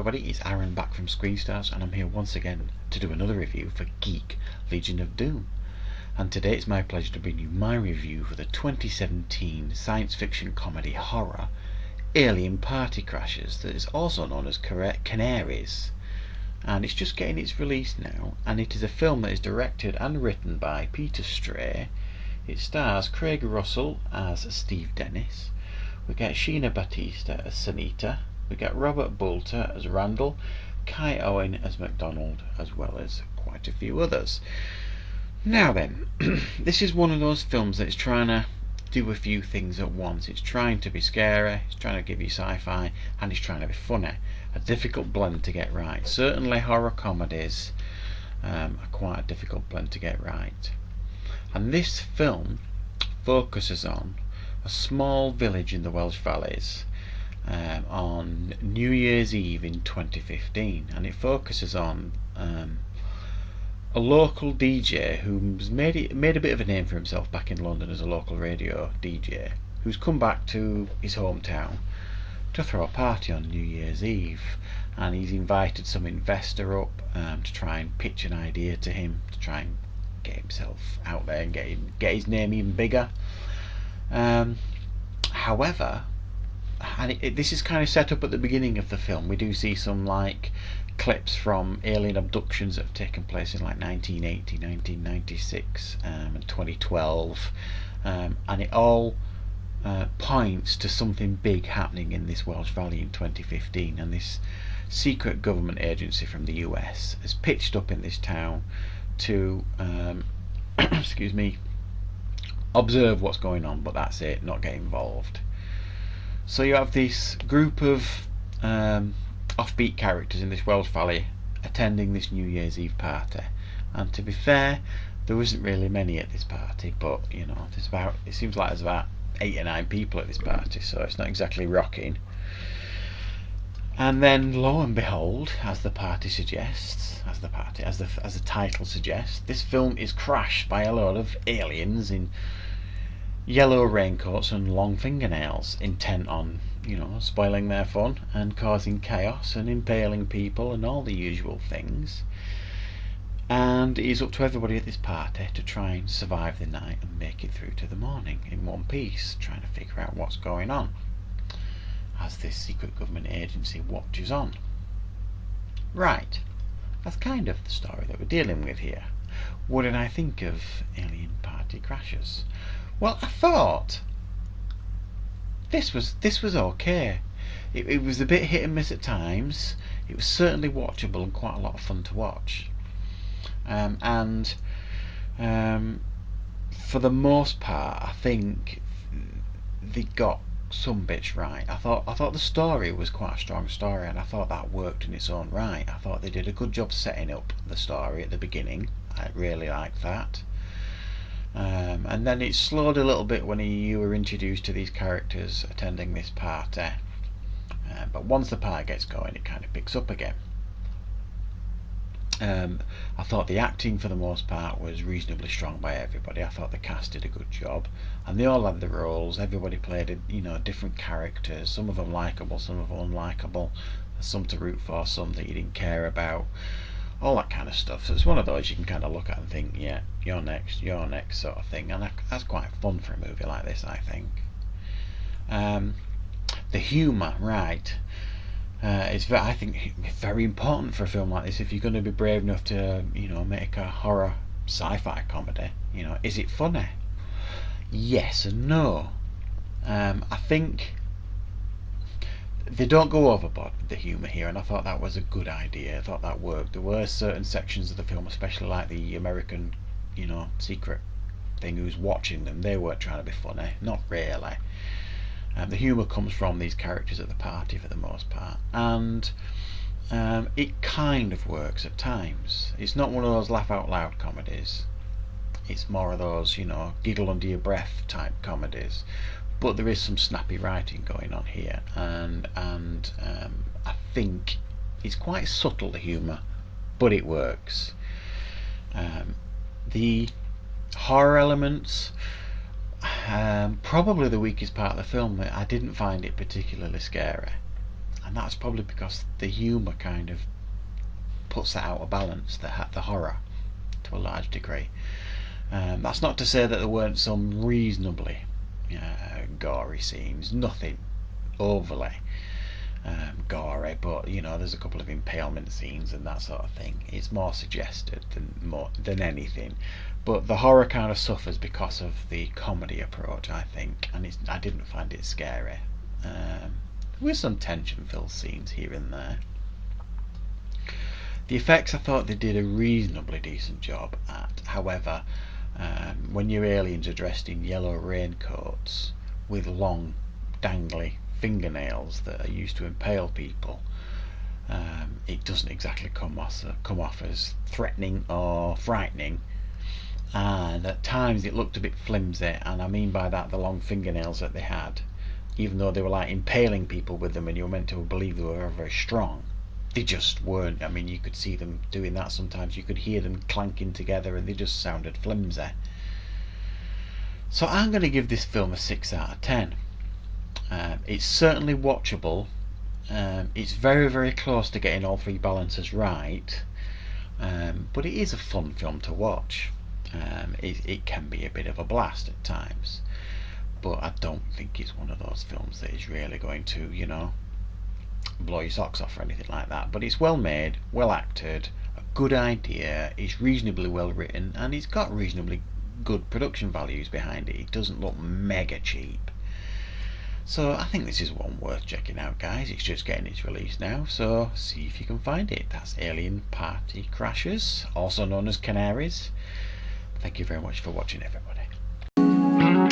everybody, it's Aaran back from Screenstars, and I'm here once again to do another review for Geek Legion of Doom. And today it's my pleasure to bring you my review for the 2017 science fiction comedy horror Alien Party Crashers, that is also known as Canaries. And it's just getting its release now, and it is a film that is directed and written by Peter Stray. It stars Craig Russell as Steve Dennis. We get Sheena Batista as Sunita. We get Robert Boulter as Randall, Kai Owen as MacDonald, as well as quite a few others. Now then, this is one of those films that's trying to do a few things at once. It's trying to be scary, it's trying to give you sci-fi, and it's trying to be funny. A difficult blend to get right. Certainly horror comedies are quite a difficult blend to get right. And this film focuses on a small village in the Welsh Valleys on New Year's Eve in 2015, and it focuses on a local DJ who's made a bit of a name for himself back in London as a local radio DJ, who's come back to his hometown to throw a party on New Year's Eve, and he's invited some investor up to try and pitch an idea to him to try and get himself out there and get his name even bigger. However, and this is kind of set up at the beginning of the film. We do see some like clips from alien abductions that have taken place in like 1980, 1996 and 2012, and it all points to something big happening in this Welsh Valley in 2015, and this secret government agency from the US has pitched up in this town to excuse me, observe what's going on, but that's it, not get involved. So you have this group of offbeat characters in this Welsh Valley attending this New Year's Eve party, and to be fair, there isn't really many at this party, but you know, it seems like there's about 8 or 9 people at this party, so it's not exactly rocking. And then lo and behold, as the party suggests, as the title suggests, this film is crashed by a load of aliens in yellow raincoats and long fingernails, intent on, you know, spoiling their fun and causing chaos and impaling people and all the usual things. And it is up to everybody at this party to try and survive the night and make it through to the morning in one piece, trying to figure out what's going on as this secret government agency watches on. Right, that's kind of the story that we're dealing with here. What did I think of Alien Party Crashers? Well, I thought this was okay. It was a bit hit and miss at times. It was certainly watchable and quite a lot of fun to watch. And for the most part, I think they got some bits right. I thought the story was quite a strong story, and I thought that worked in its own right. I thought they did a good job setting up the story at the beginning. I really liked that. And then it slowed a little bit when you were introduced to these characters attending this party. But once the party gets going, it kind of picks up again. I thought the acting for the most part was reasonably strong by everybody. I thought the cast did a good job, and they all had the roles. Everybody played different characters, some of them likeable, some of them unlikable, some to root for, some that you didn't care about, all that kind of stuff. So it's one of those you can kind of look at and think, yeah, you're next sort of thing, and that's quite fun for a movie like this, I think. The humour, right, is I think very important for a film like this. If you're going to be brave enough to make a horror sci-fi comedy, is it funny? Yes and no. I think they don't go overboard with the humour here, and I thought that was a good idea. I thought that worked. There were certain sections of the film, especially like the American secret thing who's watching them, they weren't trying to be funny, not really. The humour comes from these characters at the party for the most part, and it kind of works at times. It's not one of those laugh out loud comedies. It's more of those, giggle under your breath type comedies. But there is some snappy writing going on here, and I think it's quite subtle, the humour, but it works. The horror elements, probably the weakest part of the film. I didn't find it particularly scary. and that's probably because the humour kind of puts that out of balance, the horror, to a large degree. That's not to say that there weren't some reasonably gory scenes, nothing overly gory, but you know, there's a couple of impalement scenes and that sort of thing. It's more suggested than anything, but the horror kind of suffers because of the comedy approach, I think, and I didn't find it scary. With some tension-filled scenes here and there. The effects, I thought they did a reasonably decent job at. However, when your aliens are dressed in yellow raincoats with long, dangly fingernails that are used to impale people, it doesn't exactly come off as threatening or frightening, and at times it looked a bit flimsy, and I mean by that the long fingernails that they had, even though they were like impaling people with them and you were meant to believe they were very, very strong, they just weren't. I mean, you could see them doing that sometimes, you could hear them clanking together and they just sounded flimsy. So I'm going to give this film a 6 out of 10. It's certainly watchable. It's very, very close to getting all three balances right, but it is a fun film to watch. It can be a bit of a blast at times, but I don't think it's one of those films that is really going to, you know, blow your socks off or anything like that. But it's well made, well acted, a good idea, it's reasonably well written, and it's got reasonably good production values behind it. It doesn't look mega cheap. So I think this is one worth checking out, guys. It's just getting its release now, so see if you can find it. That's Alien Party Crashers, also known as Canaries. Thank you very much for watching, everybody.